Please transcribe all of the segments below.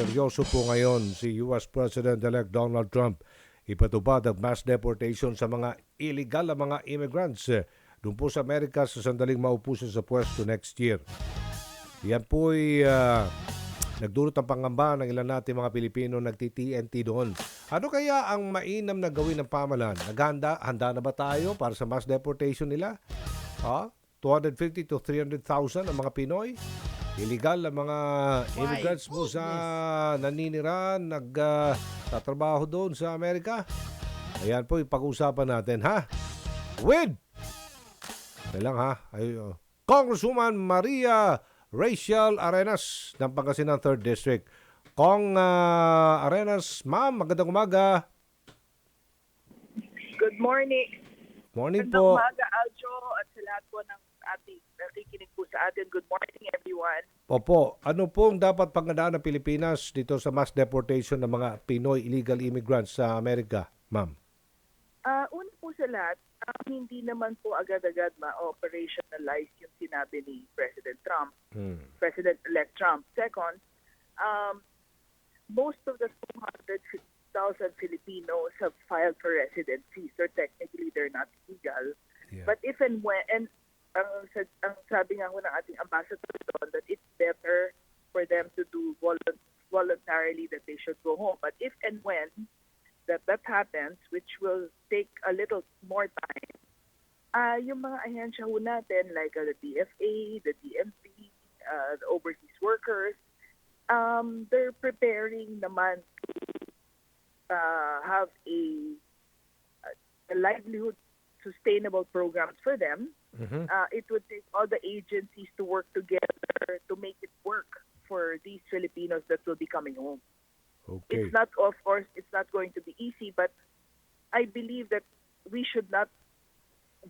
seryoso po ngayon si US President-elect Donald Trump. Ipatupad ang mass deportation sa mga illegal na mga immigrants doon po sa Amerika sa sandaling maupo siya sa pwesto next year. Yan po'y nagdulot ang pangamba ng ilan natin mga Pilipino nagti-TNT doon. Ano kaya ang mainam na gawin ng pamahalaan? Handa na ba tayo para sa mass deportation nila? 250 to 300,000 ang mga Pinoy? Illegal ang mga immigrants mo sa naninirahan, nagtatrabaho doon sa Amerika. Ayan po, ipag-usapan natin, ha? With! Kailang, ha? Congresswoman Maria Rachel Arenas ng Pangasinan 3rd District. Kong Arenas, ma'am, magandang umaga. Good morning. Morning Magandang po. umaga, Aljo, at sa lahat po ng ating nakikinig po sa atin. Good morning, everyone. Opo, ano pong dapat paghandaan ng Pilipinas dito sa mass deportation ng mga Pinoy illegal immigrants sa Amerika, ma'am? Una po sa lahat, hindi naman po agad-agad ma-operationalize yung sinabi ni President Trump, President-elect Trump. Second, most of the 200,000 Filipinos have filed for residency, so technically they're not legal. Yeah. But if and when, and ang sabi nga ho ng ating ambassador doon, that it's better for them to do voluntarily, that they should go home. But if and when that happens, which will take a little more time, yung mga ahensya ho natin, like the DFA, the DMV, the overseas workers, they're preparing naman to have a livelihood sustainable programs for them. It would take all the agencies to work together to make it work for these Filipinos that will be coming home. Okay. It's not, of course, it's not going to be easy, but I believe that we should not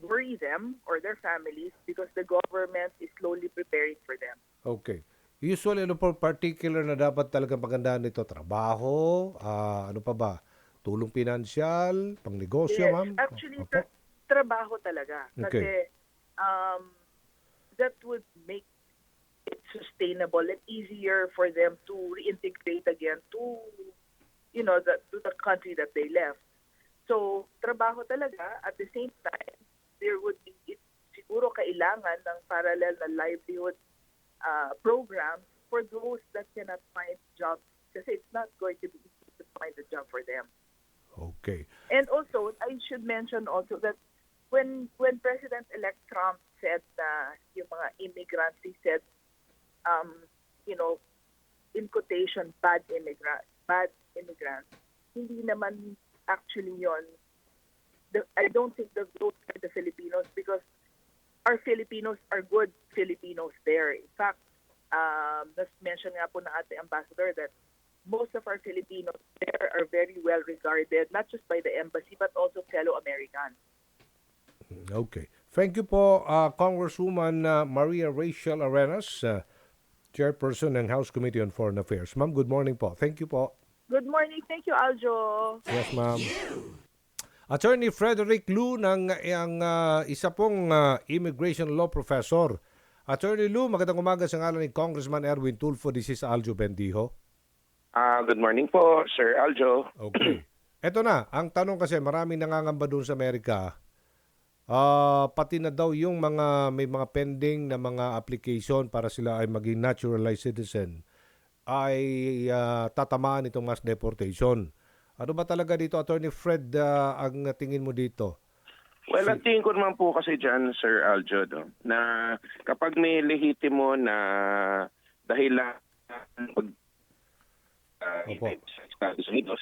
worry them or their families because the government is slowly preparing for them. Okay. Usually, ano po particular na dapat talagang paghandaan nito? Trabaho? Ano pa ba? Tulong pinansyal? Pangnegosyo, Yes, ma'am? actually, Opo. trabaho talaga. Okay. Kasi that would make it sustainable and easier for them to reintegrate again to, to the country that they left. So, trabaho talaga. At the same time, there would be, siguro kailangan ng parallel na livelihood program for those that cannot find jobs kasi it's not going to be easy to find a job for them. Okay. And also, I should mention also that when President-elect Trump said na yung mga immigrants, he said, in quotation, bad immigrants, hindi naman actually yon. I don't think that those are the Filipinos because our Filipinos are good Filipinos there. In fact, mention nga po ng ating ambassador that most of our Filipinos there are very well regarded, not just by the embassy, but also fellow Americans. Okay. Thank you po, Congresswoman Maria Rachel Arenas, Chairperson ng House Committee on Foreign Affairs. Ma'am, good morning po. Thank you po. Good morning. Thank you, Aljo. Yes, ma'am. Attorney Frederick Lu ng isa pong immigration law professor. Attorney Lu, magandang umaga sa ngalan ni Congressman Erwin Tulfo. This is Aljo Bendijo. Good morning po, Sir Aljo. Okay. Eto na, ang tanong kasi maraming nangangamba doon sa Amerika. Pati na daw yung may mga pending na mga application para sila ay maging naturalized citizen ay tatamaan itong mass deportation. Ano ba talaga dito, Attorney Fred, ang tingin mo dito? Well, ang tingin ko naman po kasi dyan, Sir Aljo, na kapag may lehitimo na dahilan sa Estados Unidos,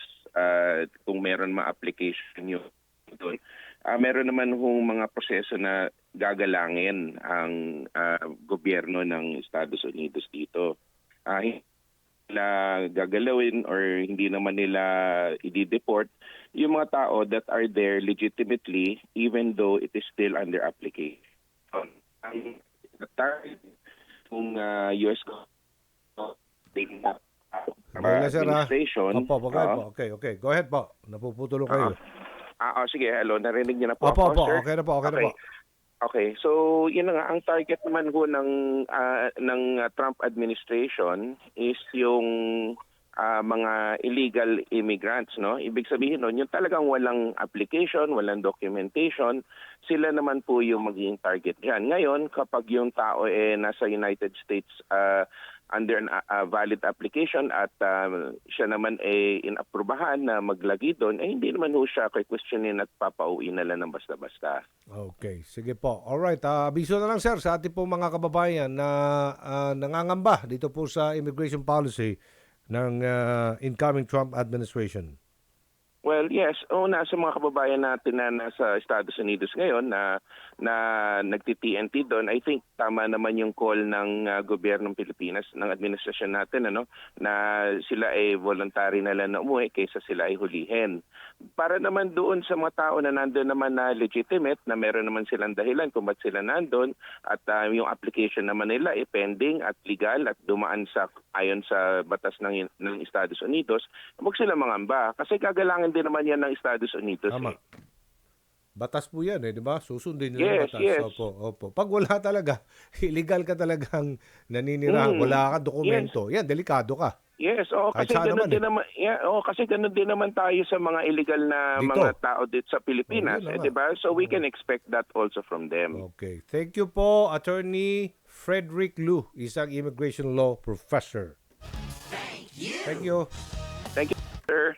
kung meron ma-application yun doon, meron naman hong mga proseso na gagalangin ang gobyerno ng Estados Unidos dito. Hindi nila gagalawin or hindi naman nila i-deport yung mga tao that are there legitimately even though it is still under application. Ang target kung US administration. Opo, okay. Go ahead po. Napuputulo kayo. Sige, hello. Narinig niyo na po ako, ako, sir? Okay na po. Okay, so yun na nga, ang target naman ho ng Trump administration is yung mga illegal immigrants, no? Ibig sabihin nun, yung talagang walang application, walang documentation, sila naman po yung magiging target diyan. Ngayon, kapag yung tao nasa United States under a valid application at siya naman inaprubahan na maglagi doon, hindi naman ho siya questionin at papauwi na lang ng basta-basta. Okay, sige po. Alright, abiso na lang sir sa ating pong mga kababayan na nangangamba dito po sa immigration policy ng incoming Trump administration. Well, yes. Una sa mga kababayan natin na nasa Estados Unidos ngayon na nagti-TNT doon, I think tama naman yung call ng gobyernong Pilipinas, ng administrasyon natin, na sila ay voluntary na lang na umuwi kaysa sila ay hulihin. Para naman doon sa mga tao na nandun naman na legitimate, na meron naman silang dahilan kung ba't sila nandun, at yung application naman nila ay pending at legal at dumaan ayon sa batas ng Estados Unidos, huwag sila mangamba. Kasi gagalangin din naman yan ng Estados Unidos. Tama. Batas po yan, di ba? Susundin nyo yung batas. Yes. Opo. Pag wala talaga, illegal ka talagang naninirahan, wala ka dokumento, yan, delikado ka. Yes, Kahit kasi saan ganoon naman, din naman, kasi ganoon din naman tayo sa mga illegal na Dito. mga tao dito sa Pilipinas, yun na nga. 'di ba? So we can expect that also from them. Okay. Thank you po, Attorney Frederick Lu, isang immigration law professor. Thank you. Thank you, sir.